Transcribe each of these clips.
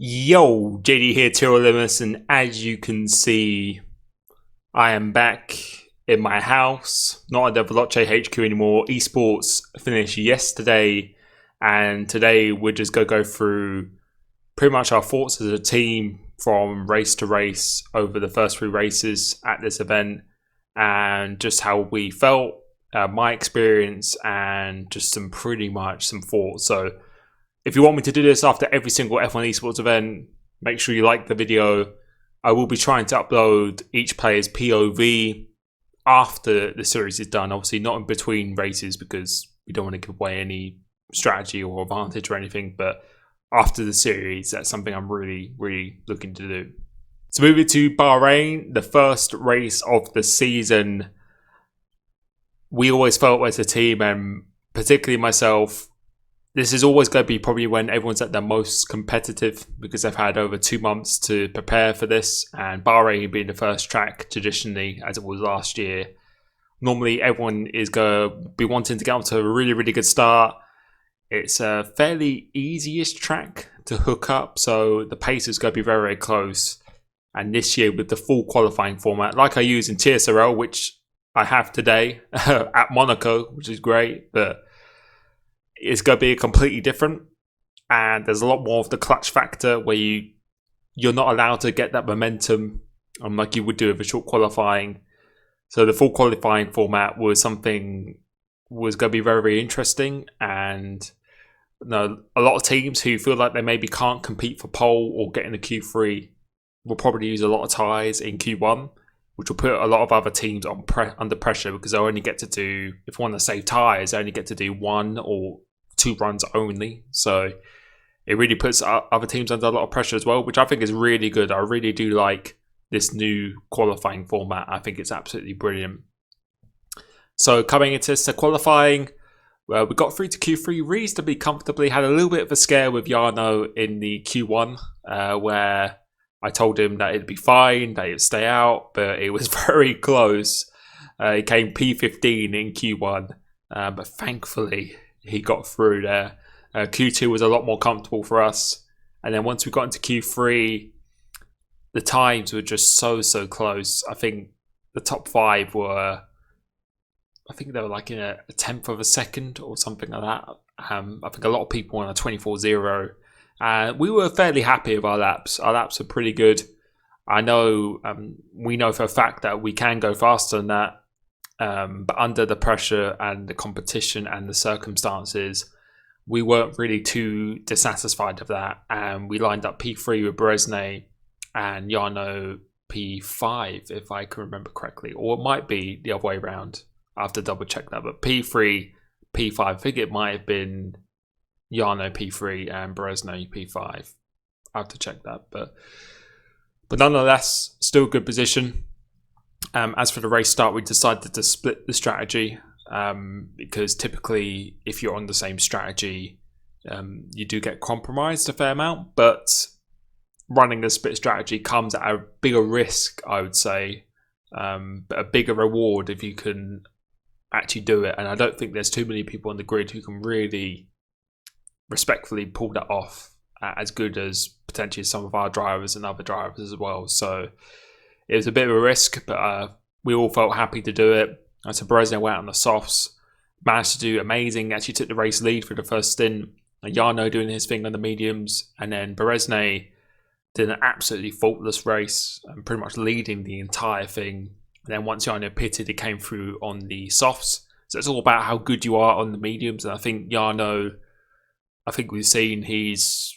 Yo, JD here, Limitless, and as you can see, I am back in my house, not at the Veloce HQ anymore. Esports finished yesterday, and today we're just going to go through pretty much our thoughts as a team from race to race over the first three races at this event, and just how we felt, my experience, and just some thoughts. So if you want me to do this after every single F1 Esports event, make sure you like the video. I will be trying to upload each player's POV after the series is done. Obviously not in between races because we don't want to give away any strategy or advantage or anything. But after the series, that's something I'm really looking to do. So moving to Bahrain, the first race of the season. We always felt as a team, and particularly myself, this is always going to be probably when everyone's at their most competitive because they've had over 2 months to prepare for this, and Bahrain being the first track traditionally, as it was last year, normally everyone is going to be wanting to get onto a really good start. It's a fairly easy-ish track to hook up, so the pace is going to be very close. And this year with the full qualifying format, like I use in TSRL, which I have today at Monaco, which is great, but it's going to be completely different, and there's a lot more of the clutch factor where you're not allowed to get that momentum like you would do with a short qualifying. So the full qualifying format was going to be very interesting, and a lot of teams who feel like they maybe can't compete for pole or get in the Q3 will probably use a lot of tyres in Q1, which will put a lot of other teams under pressure because they'll only get to do, if they want to save tyres, they only get to do 1 or 2 runs only. So it really puts other teams under a lot of pressure as well, which I think is really good. I really do like this new qualifying format. I think it's absolutely brilliant. So coming into this qualifying, we got through to Q3 reasonably comfortably. Had a little bit of a scare with Jarno in the Q1 where I told him that it'd be fine, that it'd stay out, but it was very close. He came P15 in Q1, but thankfully he got through there. Q2 was a lot more comfortable for us, and then once we got into Q3, the times were just so close. I think the top 5 were, I think they were like in a 10th of a second or something like that. I think a lot of people on a 24.0. We were fairly happy with our laps. Our laps are pretty good. I know we know for a fact that we can go faster than that, but under the pressure and the competition and the circumstances, we weren't really too dissatisfied with that. And we lined up P3 with Beresne and Jarno P5, if I can remember correctly. Or it might be the other way around. I have to double check that. But P3, P5, I think it might have been Jarno P3 and Beresne P5. I have to check that. But nonetheless, still a good position. As for the race start, we decided to split the strategy because typically if you're on the same strategy, you do get compromised a fair amount, but running a split strategy comes at a bigger risk, I would say, but a bigger reward if you can actually do it. And I don't think there's too many people on the grid who can really respectfully pull that off as good as potentially some of our drivers and other drivers as well. So it was a bit of a risk, but we all felt happy to do it. And so Beresne went on the softs, managed to do amazing, actually took the race lead for the first stint. Jarno doing his thing on the mediums, and then Beresne did an absolutely faultless race and pretty much leading the entire thing. And then once Jarno pitted, he came through on the softs. So it's all about how good you are on the mediums. And I think Jarno, I think we've seen he's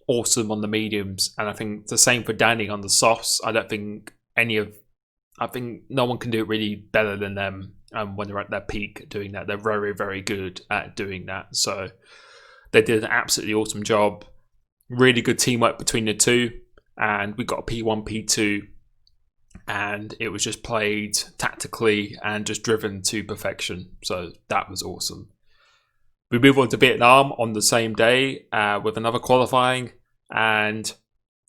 awesome on the mediums, and I think the same for Danny on the softs. I think no one can do it really better than them when they're at their peak doing that. They're very good at doing that. So they did an absolutely awesome job. Really good teamwork between the two, and we got a P1, P2, and it was just played tactically and just driven to perfection. So that was awesome. We move on to Vietnam on the same day with another qualifying, and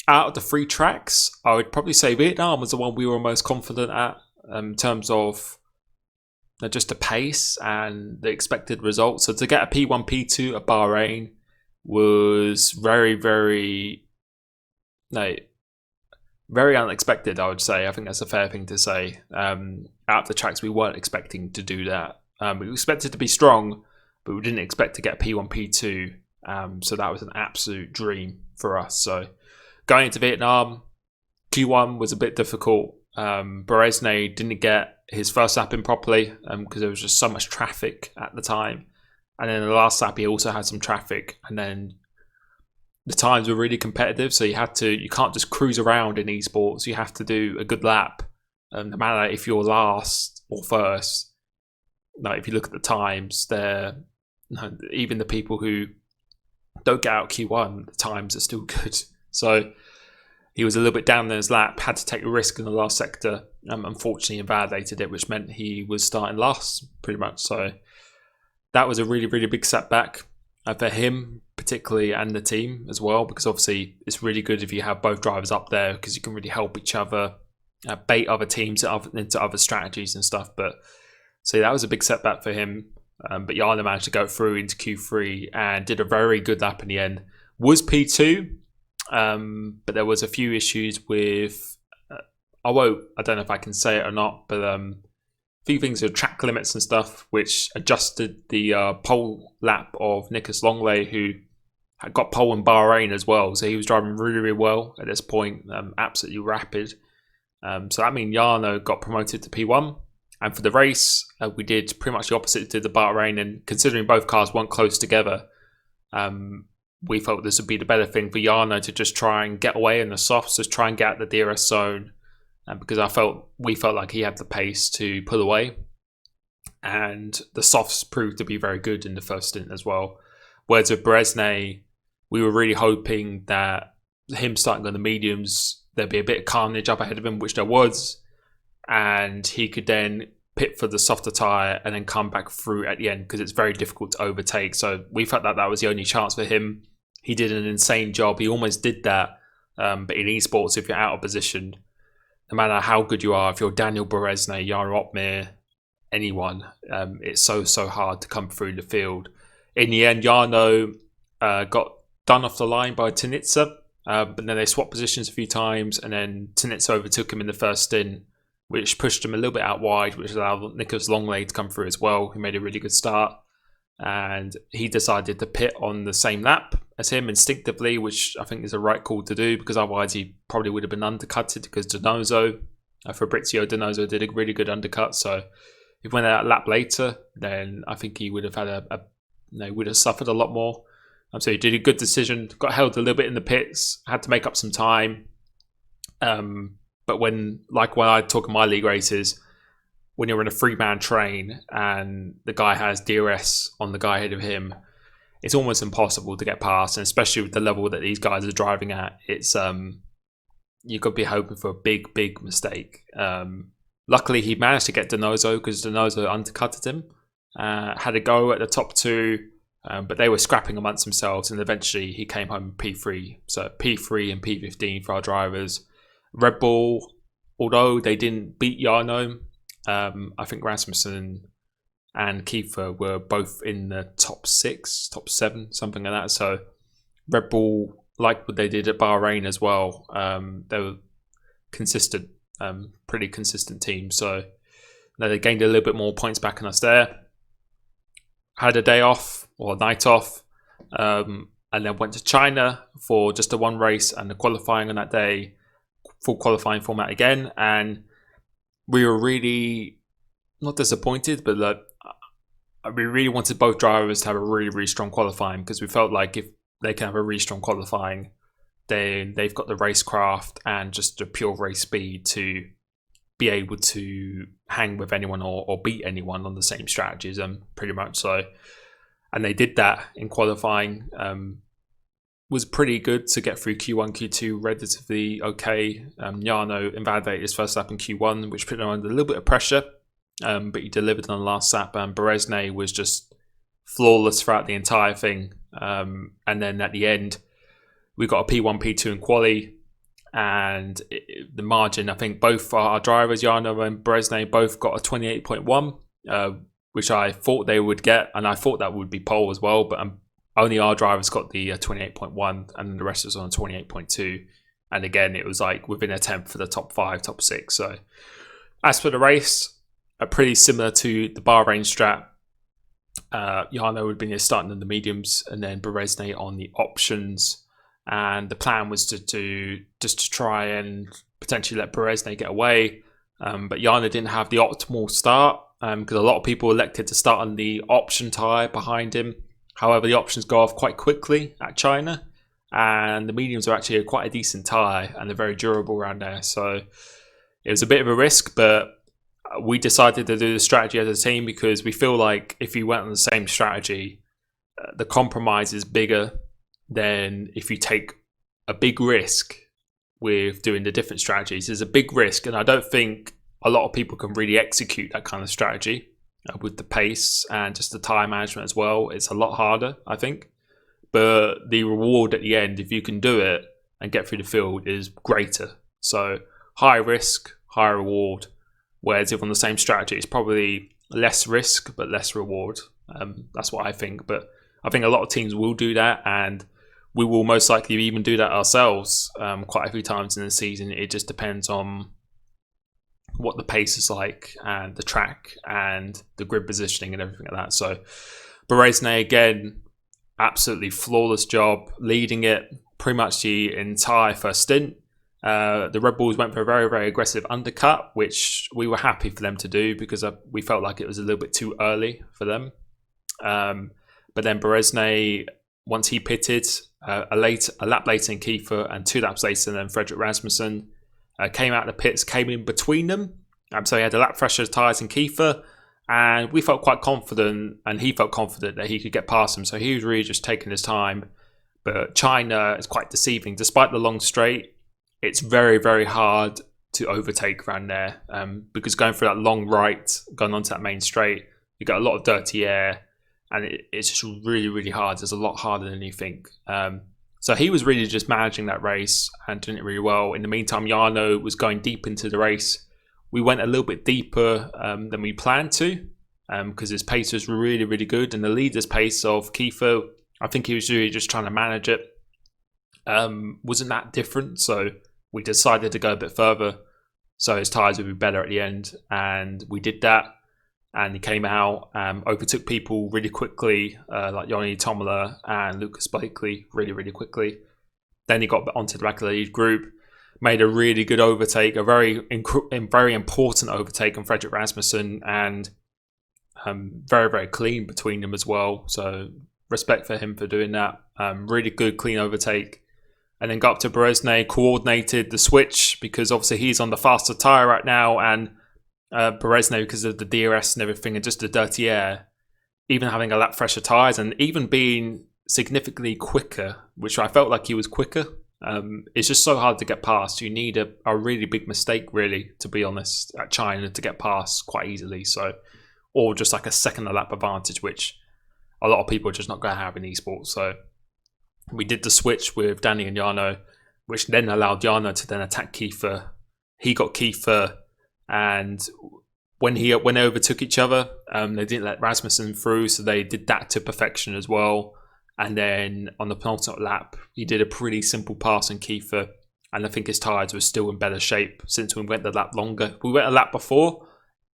out of the 3 tracks, I would probably say Vietnam was the one we were most confident at in terms of just the pace and the expected results. So to get a P1, P2 at Bahrain was very no, very unexpected, I would say. I think that's a fair thing to say. Out of the tracks, we weren't expecting to do that. We expected to be strong, but we didn't expect to get P1, P2. So that was an absolute dream for us. So going into Vietnam, Q1 was a bit difficult. Berezne didn't get his first lap in properly because there was just so much traffic at the time. And then the last lap, he also had some traffic. And then the times were really competitive. So you can't just cruise around in esports. You have to do a good lap. No matter if you're last or first. Like if you look at the times, even the people who don't get out Q1, the times are still good. So he was a little bit down in his lap, had to take a risk in the last sector. Unfortunately, invalidated it, which meant he was starting last, pretty much. So that was a really, really big setback for him, particularly, and the team as well, because obviously it's really good if you have both drivers up there because you can really help each other, bait other teams into other strategies and stuff. But so that was a big setback for him. But Jarno managed to go through into Q3 and did a very good lap in the end. Was P2, but there was a few issues with, I don't know if I can say it or not, but a few things with track limits and stuff, which adjusted the pole lap of Nicholas Longley, who had got pole in Bahrain as well. So he was driving really, really well at this point, absolutely rapid. So that means Jarno got promoted to P1. And for the race, we did pretty much the opposite to the Bahrain. And considering both cars weren't close together, we felt this would be the better thing for Jarno to just try and get away in the softs, just try and get out the DRS zone. Because we felt like he had the pace to pull away. And the softs proved to be very good in the first stint as well. Whereas with Berezne, we were really hoping that him starting on the mediums, there'd be a bit of carnage up ahead of him, which there was. And he could then pit for the softer tyre and then come back through at the end because it's very difficult to overtake. So we felt that was the only chance for him. He did an insane job. He almost did that. But in esports, if you're out of position, no matter how good you are, if you're Daniel Berezne, Jarno Opmeer, anyone, it's so hard to come through the field. In the end, Jarno got done off the line by Tinitza, but then they swapped positions a few times, and then Tinitza overtook him in the first stint, which pushed him a little bit out wide, which allowed Nicholas Longley to come through as well, who made a really good start. And he decided to pit on the same lap as him instinctively, which I think is the right call to do, because otherwise he probably would have been undercutted, because Fabrizio Donoso did a really good undercut. So if he went that lap later, then I think he would have had would have suffered a lot more. So he did a good decision, got held a little bit in the pits, had to make up some time. But when I talk in my league races, when you're in a three-man train and the guy has DRS on the guy ahead of him, it's almost impossible to get past. And especially with the level that these guys are driving at, it's you could be hoping for a big mistake. Luckily, he managed to get Donoso because Donoso undercutted him. Had a go at the top two, but they were scrapping amongst themselves, and eventually he came home P3. So P3 and P15 for our drivers. Red Bull, although they didn't beat Jarno, I think Rasmussen and Kiefer were both in the top 6, top 7, something like that. So Red Bull, like what they did at Bahrain as well, they were consistent, pretty consistent team. So they gained a little bit more points back on us there. Had a day off or a night off, and then went to China for just a one race and the qualifying on that day. Full qualifying format again, and we were really not disappointed, but we really wanted both drivers to have a really strong qualifying, because we felt like if they can have a really strong qualifying, then they've got the racecraft and just the pure race speed to be able to hang with anyone or beat anyone on the same strategies, pretty much so. And they did that in qualifying. Was pretty good to get through Q1, Q2 relatively okay. Jarno invalidated his first lap in Q1, which put him under a little bit of pressure, but he delivered on the last lap. And Berezne was just flawless throughout the entire thing. And then at the end, we got a P1, P2 in quali, and the margin, I think both our drivers, Jarno and Berezne, both got a 28.1, which I thought they would get, and I thought that would be pole as well, but only our drivers got the 28.1, and the rest was on 28.2. And again, it was like within a tenth for the top 5, top 6. So as for the race, pretty similar to the Bahrain strat. Jarno would have been starting in the mediums and then Berezne on the options. And the plan was to try and potentially let Berezne get away. But Jarno didn't have the optimal start because a lot of people elected to start on the option tyre behind him. However, the options go off quite quickly at China. And the mediums are actually quite a decent tyre and they're very durable around there. So it was a bit of a risk, but we decided to do the strategy as a team because we feel like if you went on the same strategy, the compromise is bigger than if you take a big risk with doing the different strategies. There's a big risk, and I don't think a lot of people can really execute that kind of strategy with the pace and just the time management as well. It's a lot harder, I think. But the reward at the end, if you can do it and get through the field, is greater. So high risk, high reward. Whereas if on the same strategy, it's probably less risk, but less reward. That's what I think. But I think a lot of teams will do that, and we will most likely even do that ourselves quite a few times in the season. It just depends on what the pace is like and the track and the grid positioning and everything like that. So Berezne, again, absolutely flawless job, leading it pretty much the entire first stint. The Red Bulls went for a very, very aggressive undercut, which we were happy for them to do because we felt like it was a little bit too early for them. But then Berezne, once he pitted, a lap later than Kiefer and 2 laps later than Fredrik Rasmussen, came out of the pits, came in between them. So he had a lap fresher tyres than Kiefer, and we felt quite confident, and he felt confident that he could get past him. So he was really just taking his time. But China is quite deceiving. Despite the long straight, it's very, very hard to overtake around there because going through that long right, going onto that main straight, you got a lot of dirty air, and it's just really, really hard. It's a lot harder than you think. So he was really just managing that race and doing it really well. In the meantime, Jarno was going deep into the race. We went a little bit deeper than we planned to because his pace was really, really good. And the leader's pace of Kiefer, I think he was really just trying to manage it. Wasn't that different. So we decided to go a bit further so his tyres would be better at the end. And we did that. And he came out, overtook people really quickly, like Joni Tomola and Lucas Blakely really, really quickly. Then he got onto the back of the lead group, made a really good overtake, a very important overtake on Fredrik Rasmussen, and very, very clean between them as well. So respect for him for doing that. Really good, clean overtake. And then got up to Berezne, coordinated the switch because obviously he's on the faster tyre right now, and Berezne, because of the DRS and everything and just the dirty air, even having a lap fresher tyres and even being significantly quicker, which I felt like he was quicker, it's just so hard to get past. You need a really big mistake, really, to be honest, at China to get past quite easily. So, or just like a second a lap advantage, which a lot of people are just not going to have in esports. So we did the switch with Danny and Jarno, which then allowed Jarno to then attack Kiefer. He got Kiefer, and when they overtook each other, they didn't let Rasmussen through, so they did that to perfection as well. And then on the penultimate lap, he did a pretty simple pass on Kiefer, and I think his tyres were still in better shape since we went the lap longer. If we went a lap before,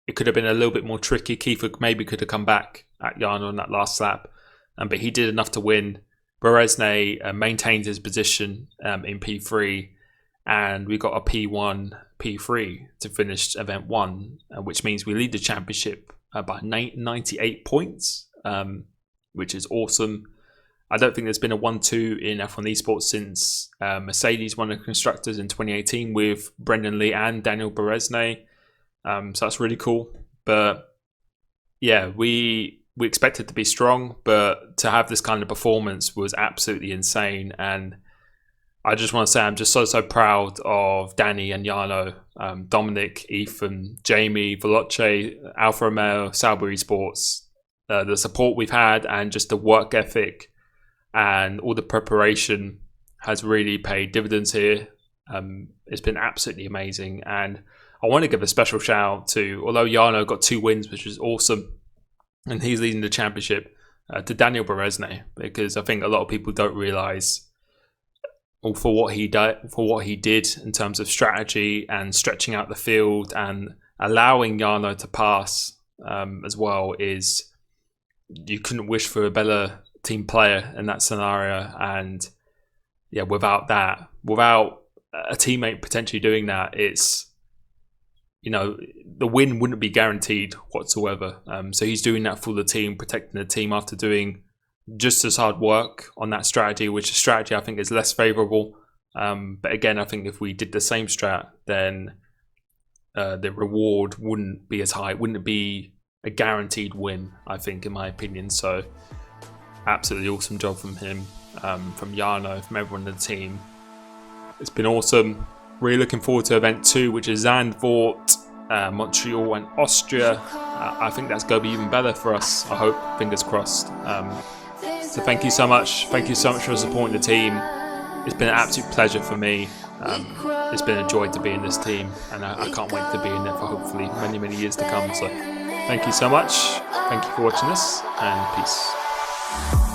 it could have been a little bit more tricky. Kiefer maybe could have come back at Jarno on that last lap, but he did enough to win. Berezne maintained his position in P3, and we got a P1, P3 to finish event 1, which means we lead the championship by 98 points, which is awesome. I don't think there's been a 1-2 in F1 Esports since Mercedes won the Constructors in 2018 with Brendan Lee and Daniel Berezne. So that's really cool. But yeah, we expected to be strong, but to have this kind of performance was absolutely insane. And I just want to say I'm just so proud of Danny and Jarno, Dominic, Ethan, Jamie, Veloce, Alfa Romeo, Sauber Esports, the support we've had and just the work ethic and all the preparation has really paid dividends here. It's been absolutely amazing. And I want to give a special shout out to, although Jarno got 2 wins, which is awesome, and he's leading the championship, to Daniel Berezne, because I think a lot of people don't realise for what he did in terms of strategy and stretching out the field and allowing Jarno to pass as well. Is you couldn't wish for a better team player in that scenario. And yeah, without a teammate potentially doing that, it's, you know, the win wouldn't be guaranteed whatsoever. So he's doing that for the team, protecting the team after doing just as hard work on that strategy, which is strategy I think is less favourable. But again, I think if we did the same strat, then the reward wouldn't be as high. It wouldn't be a guaranteed win, I think, in my opinion. So absolutely awesome job from him, from Jarno, from everyone in the team. It's been awesome. Really looking forward to event 2, which is Zandvoort, Montreal and Austria. I think that's going to be even better for us, I hope, fingers crossed. So thank you so much. Thank you so much for supporting the team. It's been an absolute pleasure for me. It's been a joy to be in this team, and I can't wait to be in it for hopefully many, many years to come. So thank you so much. Thank you for watching this, and peace.